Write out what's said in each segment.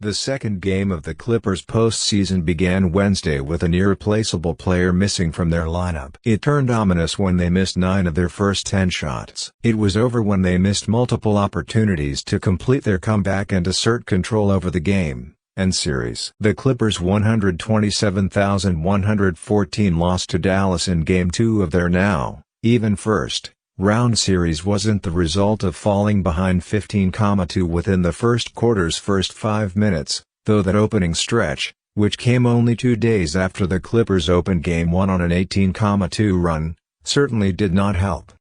The second game of the Clippers' postseason began Wednesday with an irreplaceable player missing from their lineup. It turned ominous when they missed 9 of their first 10 shots. It was over when they missed multiple opportunities to complete their comeback and assert control over the game and series. The Clippers' 127,114 loss to Dallas in Game 2 of their now even first-round series wasn't the result of falling behind 15-2 within the first quarter's first 5 minutes, though that opening stretch, which came only 2 days after the Clippers opened Game 1 on an 18-2 run, certainly did not help.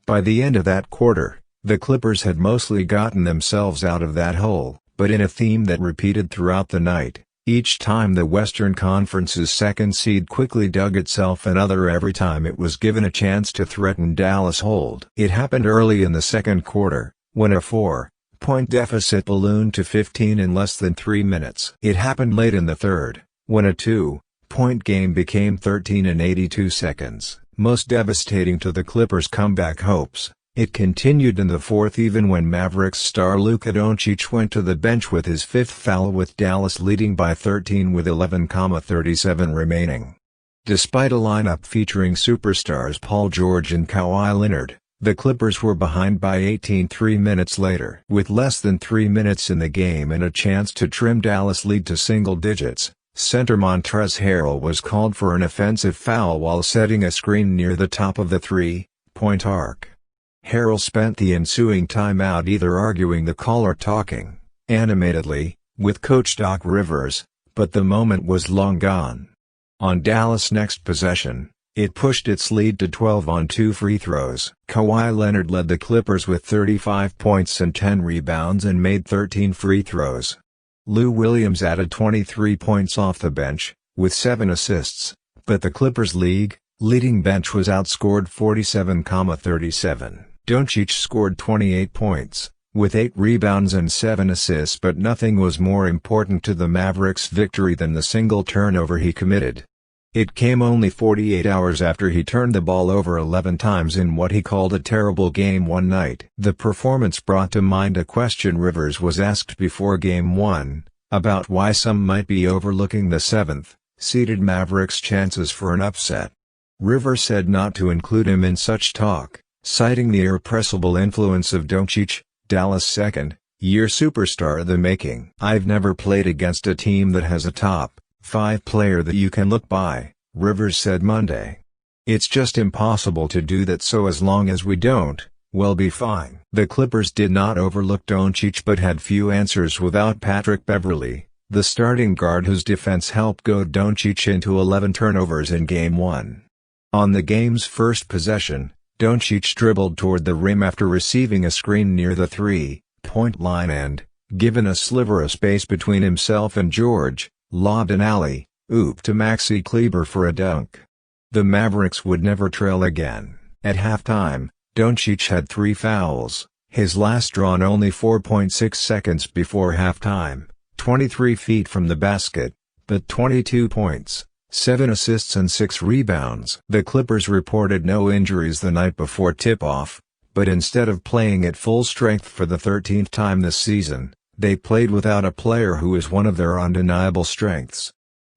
By the end of that quarter, the Clippers had mostly gotten themselves out of that hole, but in a theme that repeated throughout the night, each time the Western Conference's second seed quickly dug itself another every time it was given a chance to threaten Dallas' hold. It happened early in the second quarter, when a 4-point deficit ballooned to 15 in less than 3 minutes. It happened late in the third, when a 2-point game became 13 in 82 seconds. Most devastating to the Clippers' comeback hopes, it continued in the fourth even when Mavericks star Luka Doncic went to the bench with his fifth foul with Dallas leading by 13 with 11:37 remaining. Despite a lineup featuring superstars Paul George and Kawhi Leonard, the Clippers were behind by 18 3 minutes later. With less than 3 minutes in the game and a chance to trim Dallas' lead to single digits, center Montrezl Harrell was called for an offensive foul while setting a screen near the top of the three-point arc. Harrell spent the ensuing timeout either arguing the call or talking, animatedly, with coach Doc Rivers, but the moment was long gone. On Dallas' next possession, it pushed its lead to 12 on 2 free throws. Kawhi Leonard led the Clippers with 35 points and 10 rebounds and made 13 free throws. Lou Williams added 23 points off the bench, with 7 assists, but the Clippers' leading bench was outscored 47-37. Doncic scored 28 points, with 8 rebounds and 7 assists, but nothing was more important to the Mavericks' victory than the single turnover he committed. It came only 48 hours after he turned the ball over 11 times in what he called a terrible game one night. The performance brought to mind a question Rivers was asked before Game 1, about why some might be overlooking the 7th-seeded Mavericks' chances for an upset. Rivers said not to include him in such talk, citing the irrepressible influence of Doncic, Dallas' second-year superstar of the making. "I've never played against a team that has a top-5 player that you can look by," Rivers said Monday. "It's just impossible to do that, so as long as we don't, we'll be fine." The Clippers did not overlook Doncic but had few answers without Patrick Beverley, the starting guard whose defense helped goad Doncic into 11 turnovers in Game 1. On the game's first possession, Doncic dribbled toward the rim after receiving a screen near the three-point line and, given a sliver of space between himself and George, lobbed an alley-oop to Maxi Kleber for a dunk. The Mavericks would never trail again. At halftime, Doncic had 3 fouls, his last drawn only 4.6 seconds before halftime, 23 feet from the basket, but 22 points. 7 assists and 6 rebounds. The Clippers reported no injuries the night before tip-off, but instead of playing at full strength for the 13th time this season, they played without a player who is one of their undeniable strengths.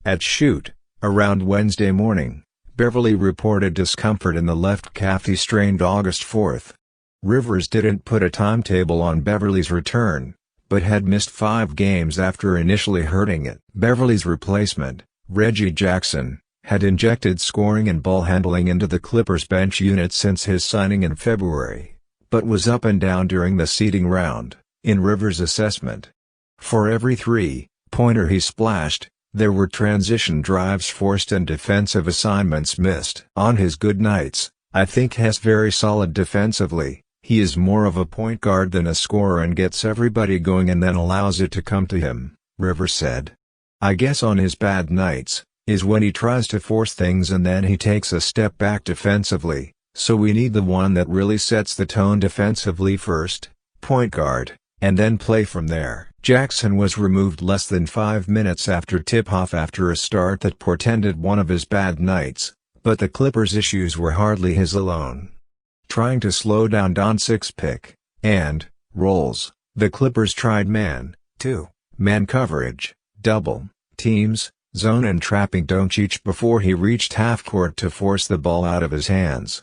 At shoot, around Wednesday morning, Beverley reported discomfort in the left calf he strained August 4. Rivers didn't put a timetable on Beverley's return, but had missed 5 games after initially hurting it. Beverley's replacement, Reggie Jackson, had injected scoring and ball handling into the Clippers' bench unit since his signing in February, but was up and down during the seeding round, in Rivers' assessment. For every three-pointer he splashed, there were transition drives forced and defensive assignments missed. On his good nights, I think he's very solid defensively. He is more of a point guard than a scorer and gets everybody going and then allows it to come to him, Rivers said. I guess on his bad nights, is when he tries to force things and then he takes a step back defensively, so we need the one that really sets the tone defensively first, point guard, and then play from there. Jackson was removed less than 5 minutes after tip-off after a start that portended one of his bad nights, but the Clippers' issues were hardly his alone. Trying to slow down Doncic's pick and rolls, the Clippers tried man, too. man coverage, double, teams, zone and trapping Doncic before he reached half-court to force the ball out of his hands.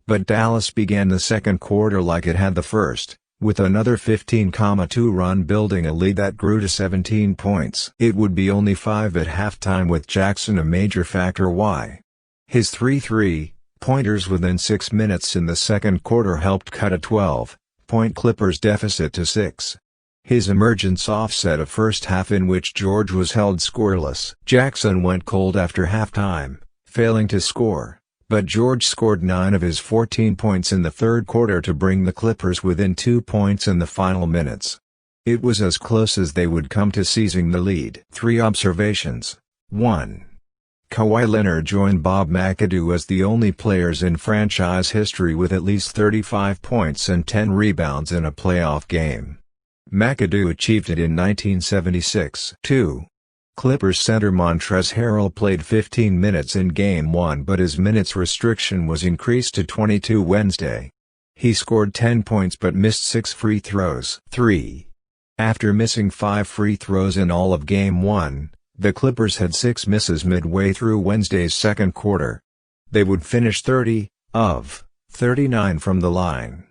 But Dallas began the second quarter like it had the first, with another 15-2 run building a lead that grew to 17 points. It would be only 5 at halftime with Jackson a major factor. Why? His 3 3-pointers within 6 minutes in the second quarter helped cut a 12-point Clippers deficit to 6. His emergence offset a first half in which George was held scoreless. Jackson went cold after halftime, failing to score, but George scored 9 of his 14 points in the third quarter to bring the Clippers within 2 points in the final minutes. It was as close as they would come to seizing the lead. 3 observations. 1. Kawhi Leonard joined Bob McAdoo as the only players in franchise history with at least 35 points and 10 rebounds in a playoff game. McAdoo achieved it in 1976. 2. Clippers center Montrezl Harrell played 15 minutes in Game 1 but his minutes restriction was increased to 22 Wednesday. He scored 10 points but missed 6 free throws. 3. After missing 5 free throws in all of Game 1, the Clippers had 6 misses midway through Wednesday's second quarter. They would finish 30 of 39 from the line.